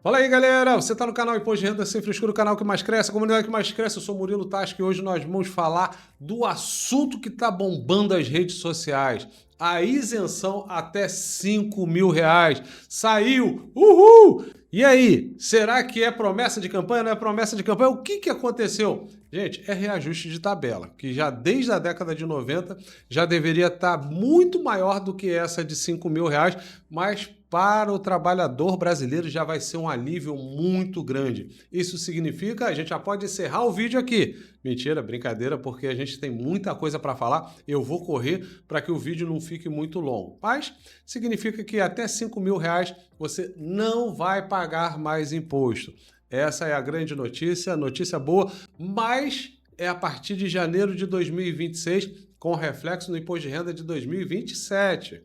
Fala aí, galera! Você está no canal Imposto de Renda Sem Frescura, o canal que mais cresce, a comunidade que mais cresce. Eu sou Murilo Tassi e hoje nós vamos falar do assunto que está bombando as redes sociais. A isenção até R$ 5.000. Saiu! Uhul! E aí, será que é promessa de campanha? Não é promessa de campanha? O que aconteceu? Gente, é reajuste de tabela, que já desde a década de 90 já deveria estar muito maior do que essa de R$ 5.000, mas para o trabalhador brasileiro já vai ser um alívio muito grande. Isso significa, a gente já pode encerrar o vídeo aqui. Mentira, brincadeira, porque a gente tem muita coisa para falar. Eu vou correr para que o vídeo não fique muito longo. Mas significa que até R$ 5.000 você não vai pagar mais imposto. Essa é a grande notícia boa, mas é a partir de janeiro de 2026, com reflexo no imposto de renda de 2027.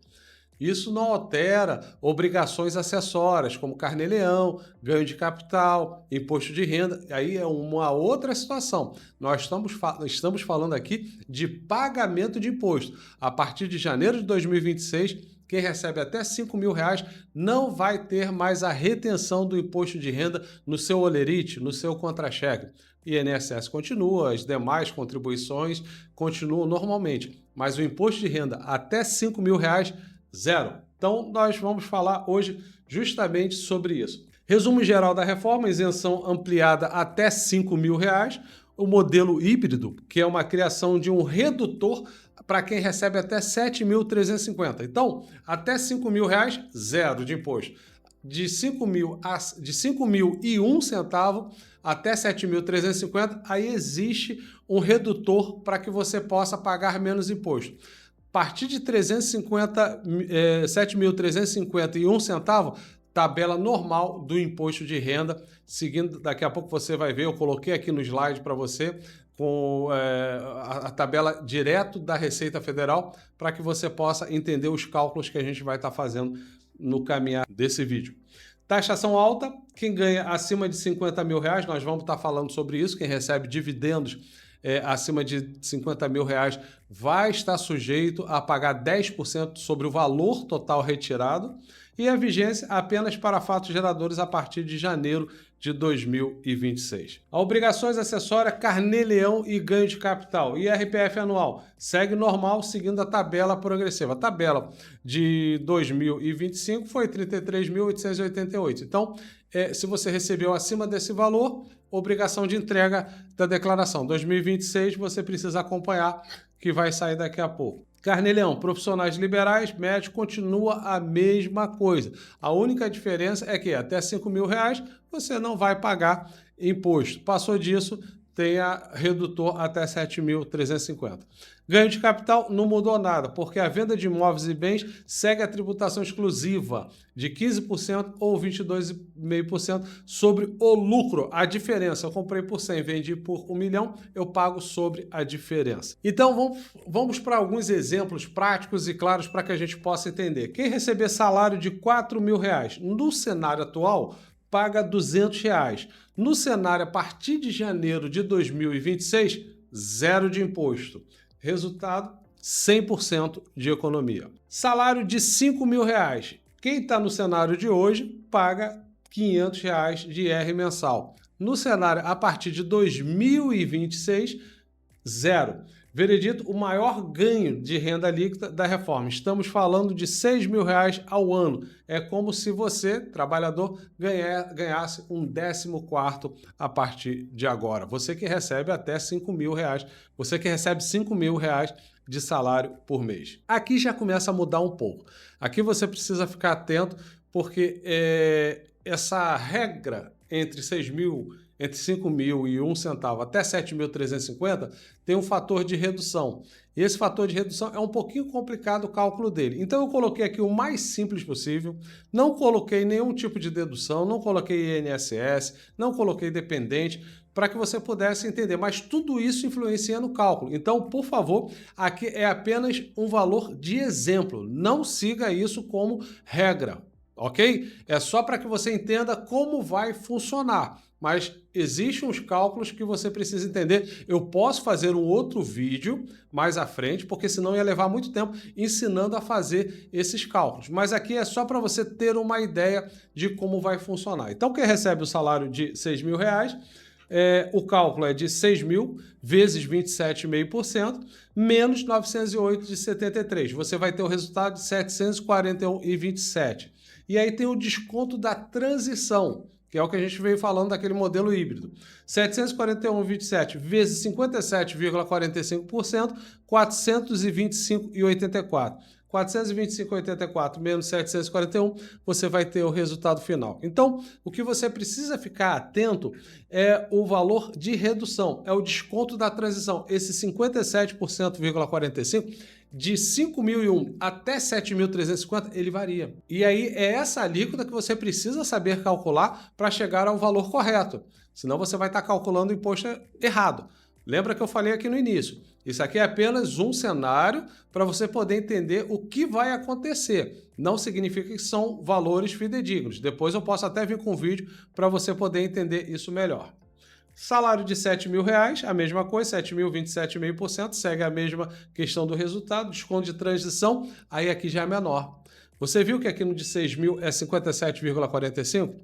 Isso não altera obrigações acessórias, como carnê-leão, ganho de capital, imposto de renda. Aí é uma outra situação. Nós estamos falando aqui de pagamento de imposto. A partir de janeiro de 2026, quem recebe até R$ 5.000 não vai ter mais a retenção do imposto de renda no seu olerite, no seu contra-cheque. INSS continua, as demais contribuições continuam normalmente, mas o imposto de renda até R$ 5.000, zero. Então, nós vamos falar hoje justamente sobre isso. Resumo geral da reforma: isenção ampliada até R$ 5.000, o modelo híbrido, que é uma criação de um redutor para quem recebe até R$ 7.350. Então, até R$ 5.000, zero de imposto. De 5.001 centavo até 7.350, aí existe um redutor para que você possa pagar menos imposto. A partir de 7.351 centavos, tabela normal do imposto de renda. Seguindo, daqui a pouco você vai ver, eu coloquei aqui no slide para você, com a tabela direto da Receita Federal, para que você possa entender os cálculos que a gente vai estar fazendo no caminhar desse vídeo. Taxação alta, quem ganha acima de R$ 50.000, nós vamos estar falando sobre isso, quem recebe dividendos acima de R$ 50.000 vai estar sujeito a pagar 10% sobre o valor total retirado, e a vigência apenas para fatos geradores a partir de janeiro de 2026. Obrigações acessórias, carnê-leão e ganho de capital. IRPF anual segue normal, seguindo a tabela progressiva. A tabela de 2025 foi R$ 33.888. Então, se você recebeu acima desse valor, obrigação de entrega da declaração. 2026 você precisa acompanhar, que vai sair daqui a pouco. Carnê-leão, profissionais liberais, médico, continua a mesma coisa. A única diferença é que até R$ 5.000 você não vai pagar imposto. Passou disso, tem a redutor até 7.350. Ganho de capital não mudou nada, porque a venda de imóveis e bens segue a tributação exclusiva de 15% ou 22,5% sobre o lucro. A diferença, eu comprei por 100, vendi por 1 milhão, eu pago sobre a diferença. Então vamos para alguns exemplos práticos e claros para que a gente possa entender. Quem receber salário de R$ 4.000 no cenário atual, paga R$ 200. No cenário a partir de janeiro de 2026, zero de imposto. Resultado, 100% de economia. Salário de R$ 5.000. Quem está no cenário de hoje paga R$ 500 de IR mensal. No cenário a partir de 2026, zero. Veredito, o maior ganho de renda líquida da reforma. Estamos falando de R$ 6.000 ao ano. É como se você, trabalhador, ganhasse um 14º a partir de agora. Você que recebe até R$ 5.000, você que recebe R$ 5.000 de salário por mês. Aqui já começa a mudar um pouco. Aqui você precisa ficar atento, porque essa regra entre 5.001 centavo até 7.350 tem um fator de redução. E esse fator de redução é um pouquinho complicado o cálculo dele. Então eu coloquei aqui o mais simples possível, não coloquei nenhum tipo de dedução, não coloquei INSS, não coloquei dependente, para que você pudesse entender. Mas tudo isso influencia no cálculo. Então, por favor, aqui é apenas um valor de exemplo. Não siga isso como regra. ok? É só para que você entenda como vai funcionar. Mas existem uns cálculos que você precisa entender. Eu posso fazer um outro vídeo mais à frente, porque senão ia levar muito tempo ensinando a fazer esses cálculos. Mas aqui é só para você ter uma ideia de como vai funcionar. Então, quem recebe o salário de R$6.000, o cálculo é de 6.000 vezes 27,5% menos 908,73. Você vai ter o resultado de 741,27. E aí tem o desconto da transição, que é o que a gente veio falando daquele modelo híbrido. 741,27 vezes 57,45%, 425,84. 425,84 menos 741, você vai ter o resultado final. Então, o que você precisa ficar atento é o valor de redução, é o desconto da transição. Esse 57,45%, de 5.001 até 7.350, ele varia. E aí é essa alíquota que você precisa saber calcular para chegar ao valor correto. Senão você vai estar calculando o imposto errado. Lembra que eu falei aqui no início? Isso aqui é apenas um cenário para você poder entender o que vai acontecer. Não significa que são valores fidedignos. Depois eu posso até vir com um vídeo para você poder entender isso melhor. Salário de R$7.000, a mesma coisa, 7.027,5%, segue a mesma questão do resultado, desconto de transição, aí aqui já é menor. Você viu que aqui no de 6.000 é 57,45%?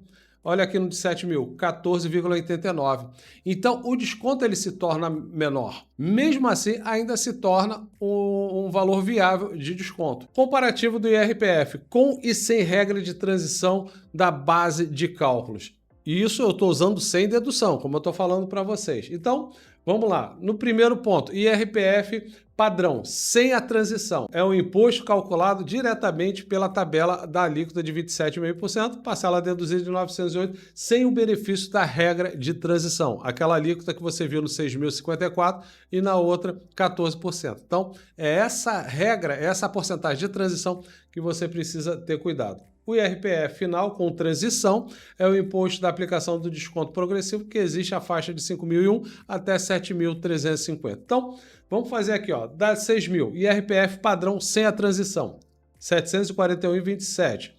Olha aqui no de 7.000, 14,89. Então, o desconto ele se torna menor. Mesmo assim, ainda se torna um valor viável de desconto. Comparativo do IRPF, com e sem regra de transição da base de cálculos. E isso eu estou usando sem dedução, como eu estou falando para vocês. Então, vamos lá. No primeiro ponto, IRPF padrão, sem a transição. É um imposto calculado diretamente pela tabela da alíquota de 27,5%, parcela deduzida de 908, sem o benefício da regra de transição. Aquela alíquota que você viu no 6.054 e na outra 14%. Então, é essa regra, essa porcentagem de transição que você precisa ter cuidado. O IRPF final com transição é o imposto da aplicação do desconto progressivo, que existe a faixa de 5.001 até 7.350. Então, vamos fazer aqui, ó, dá 6.000, IRPF padrão sem a transição, 741,27.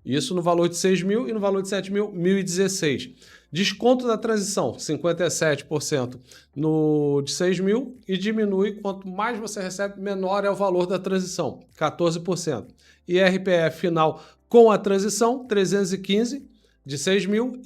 Isso no valor de 6.000 e no valor de 7.000, 1.016. Desconto da transição, 57% no de 6.000 e diminui quanto mais você recebe, menor é o valor da transição, 14%. IRPF final com a transição, 315 de 6.000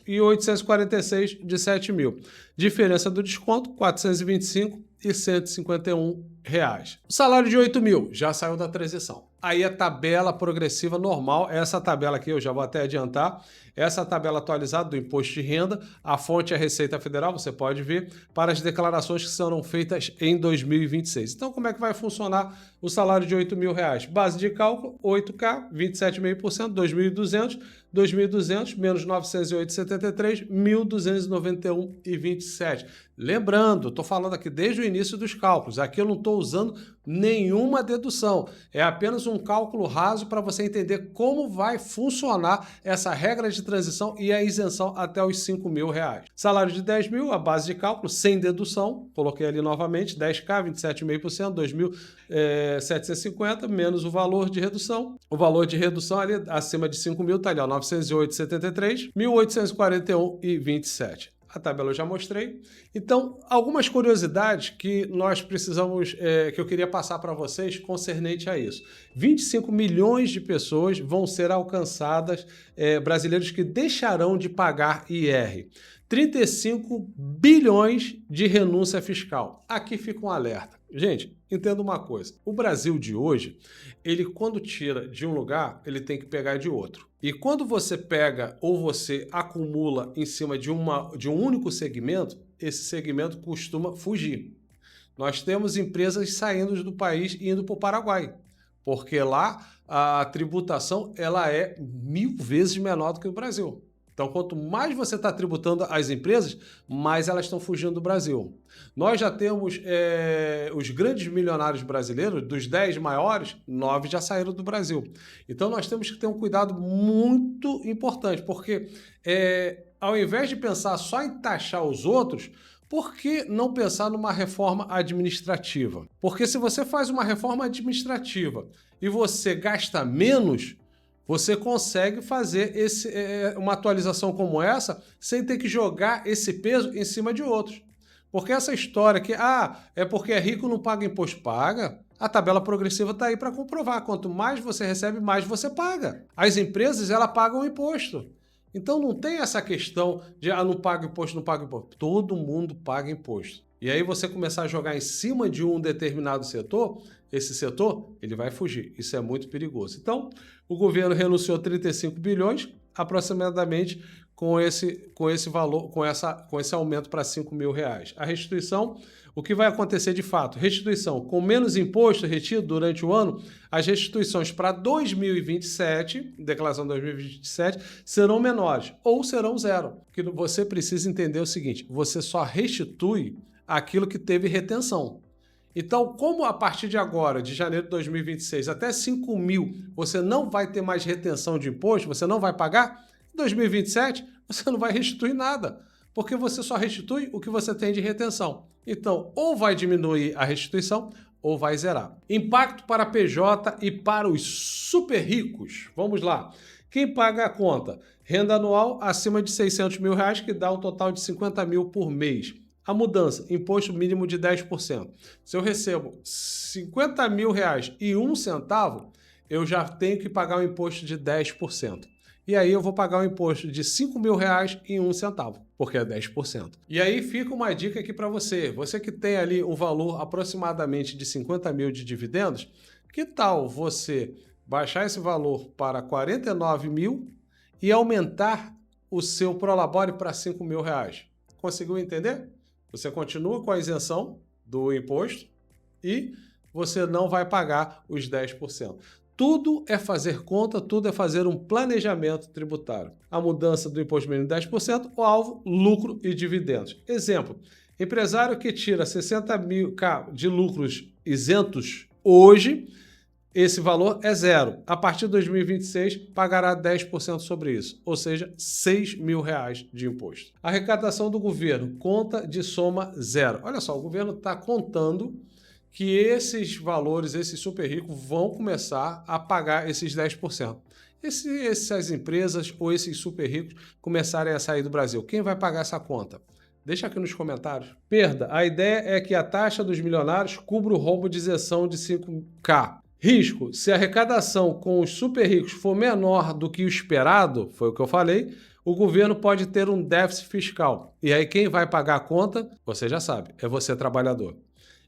e 846 de 7.000. Diferença do desconto, 425 e 151 reais. O salário de 8.000 já saiu da transição. Aí a tabela progressiva normal, essa tabela aqui eu já vou até adiantar, essa tabela atualizada do imposto de renda, a fonte é a Receita Federal, você pode ver, para as declarações que serão feitas em 2026. Então, como é que vai funcionar o salário de 8.000 reais? Base de cálculo, 8K, 27,5%, 2.200, 2.200 menos 908,73, 1.291,27. Lembrando, estou falando aqui desde o início dos cálculos, aqui eu não estou usando nenhuma dedução, é apenas um cálculo raso para você entender como vai funcionar essa regra de transição e a isenção até os 5.000 reais. Salário de 10.000, a base de cálculo, sem dedução, coloquei ali novamente, 10K, 27,5%, 2.750, menos o valor de redução. O valor de redução ali acima de 5.000 está ali, ó, 908,73, 1.841,27. A tabela eu já mostrei. Então, algumas curiosidades que nós precisamos, que eu queria passar para vocês concernente a isso. 25 milhões de pessoas vão ser alcançadas, brasileiros que deixarão de pagar IR. 35 bilhões de renúncia fiscal. Aqui fica um alerta. Gente, entenda uma coisa. O Brasil de hoje, ele quando tira de um lugar, ele tem que pegar de outro. E quando você pega ou você acumula em cima de um único segmento, esse segmento costuma fugir. Nós temos empresas saindo do país e indo para o Paraguai, porque lá a tributação ela é 1000 vezes menor do que o Brasil. Então, quanto mais você está tributando as empresas, mais elas estão fugindo do Brasil. Nós já temos os grandes milionários brasileiros, dos 10 maiores, 9 já saíram do Brasil. Então, nós temos que ter um cuidado muito importante, porque ao invés de pensar só em taxar os outros, por que não pensar numa reforma administrativa? Porque se você faz uma reforma administrativa e você gasta menos, Você consegue fazer uma atualização como essa sem ter que jogar esse peso em cima de outros. Porque essa história que, é porque é rico não paga imposto, paga. A tabela progressiva está aí para comprovar. Quanto mais você recebe, mais você paga. As empresas, elas pagam imposto. Então não tem essa questão de, não paga imposto, não paga imposto. Todo mundo paga imposto. E aí você começar a jogar em cima de um determinado setor, esse setor, ele vai fugir. Isso é muito perigoso. Então, o governo renunciou a 35 bilhões, aproximadamente, com esse valor, com esse aumento para R$5.000. A restituição, o que vai acontecer de fato? Restituição, com menos imposto retido durante o ano, as restituições para 2027, declaração 2027, serão menores ou serão zero. Porque você precisa entender o seguinte, você só restitui aquilo que teve retenção. Então, como a partir de agora, de janeiro de 2026, até 5 mil, você não vai ter mais retenção de imposto, você não vai pagar, em 2027, você não vai restituir nada, porque você só restitui o que você tem de retenção. Então, ou vai diminuir a restituição, ou vai zerar. Impacto para PJ e para os super ricos. Vamos lá. Quem paga a conta? Renda anual acima de R$600 mil, que dá um total de 50 mil por mês. A mudança, imposto mínimo de 10%. Se eu recebo 50 mil reais e 1 centavo, eu já tenho que pagar um imposto de 10%. E aí eu vou pagar um imposto de 5 mil reais e 1 centavo, porque é 10%. E aí fica uma dica aqui para você. Você que tem ali um valor aproximadamente de 50 mil de dividendos, que tal você baixar esse valor para 49 mil e aumentar o seu Prolabore para 5 mil reais? Conseguiu entender? Você continua com a isenção do imposto e você não vai pagar os 10%. Tudo é fazer conta, tudo é fazer um planejamento tributário. A mudança do imposto mínimo de 10%, o alvo, lucro e dividendos. Exemplo, empresário que tira 60 mil de lucros isentos hoje, esse valor é zero. A partir de 2026, pagará 10% sobre isso, ou seja, 6 mil reais de imposto. Arrecadação do governo, conta de soma zero. Olha só, o governo está contando que esses valores, esses super ricos, vão começar a pagar esses 10%. Essas empresas ou esses super ricos começarem a sair do Brasil, quem vai pagar essa conta? Deixa aqui nos comentários. Perda. A ideia é que a taxa dos milionários cubra o rombo de isenção de 5K. Risco. Se a arrecadação com os super ricos for menor do que o esperado, foi o que eu falei, o governo pode ter um déficit fiscal. E aí quem vai pagar a conta, você já sabe, é você trabalhador.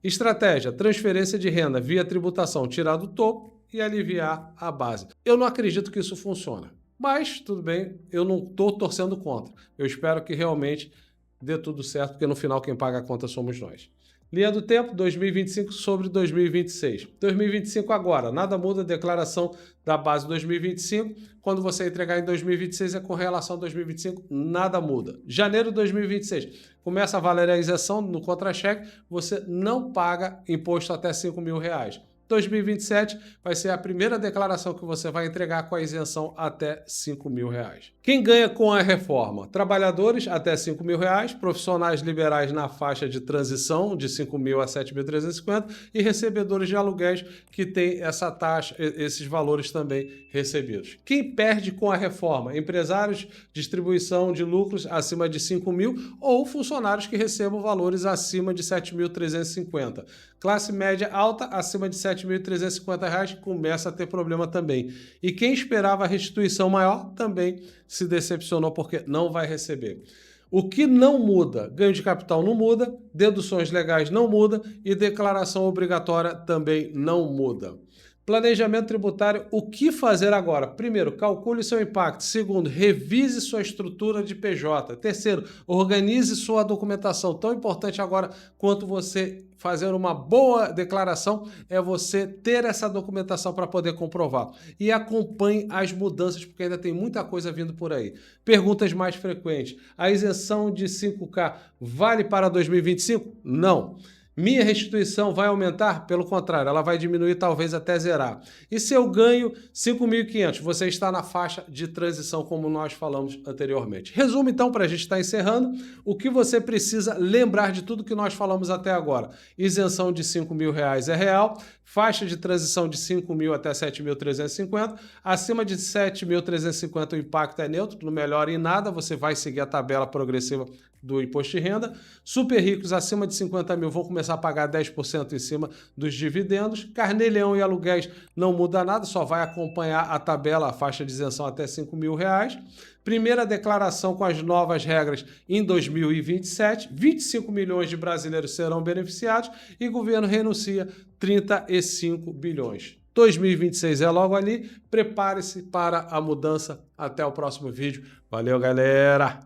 Estratégia, transferência de renda via tributação, tirar do topo e aliviar a base. Eu não acredito que isso funcione, mas tudo bem, eu não estou torcendo contra. Eu espero que realmente dê tudo certo, porque no final quem paga a conta somos nós. Linha do tempo, 2025 sobre 2026. 2025 agora, nada muda, declaração da base 2025. Quando você entregar em 2026 é com relação a 2025, nada muda. Janeiro de 2026, começa a valer a isenção no contra-cheque, você não paga imposto até 5 mil reais. 2027 vai ser a primeira declaração que você vai entregar com a isenção até 5 mil reais. Quem ganha com a reforma? Trabalhadores até 5 mil reais, profissionais liberais na faixa de transição de 5 mil a 7.350 e recebedores de aluguéis que têm essa taxa, esses valores também recebidos. Quem perde com a reforma? Empresários, distribuição de lucros acima de 5 mil ou funcionários que recebam valores acima de 7.350. Classe média alta, acima de R$ 7.350, começa a ter problema também. E quem esperava a restituição maior também se decepcionou porque não vai receber. O que não muda? Ganho de capital não muda, deduções legais não muda e declaração obrigatória também não muda. Planejamento tributário, o que fazer agora? Primeiro, calcule seu impacto. Segundo, revise sua estrutura de PJ. Terceiro, organize sua documentação. Tão importante agora quanto você fazer uma boa declaração é você ter essa documentação para poder comprovar. E acompanhe as mudanças, porque ainda tem muita coisa vindo por aí. Perguntas mais frequentes. A isenção de 5K vale para 2025? Não. Minha restituição vai aumentar? Pelo contrário, ela vai diminuir, talvez até zerar. E se eu ganho 5.500, você está na faixa de transição, como nós falamos anteriormente. Resumo, então, para a gente estar encerrando, o que você precisa lembrar de tudo que nós falamos até agora. Isenção de R$ 5.000 é real, faixa de transição de 5.000 até 7.350, acima de 7.350 o impacto é neutro, não melhora em nada, você vai seguir a tabela progressiva do imposto de renda. Super ricos acima de 50 mil vão começar a pagar 10% em cima dos dividendos. Carnê-leão e aluguéis não muda nada, só vai acompanhar a tabela, a faixa de isenção até R$ 5.000. Primeira declaração com as novas regras em 2027, 25 milhões de brasileiros serão beneficiados e o governo renuncia 35 bilhões. 2026 é logo ali, prepare-se para a mudança. Até o próximo vídeo. Valeu, galera!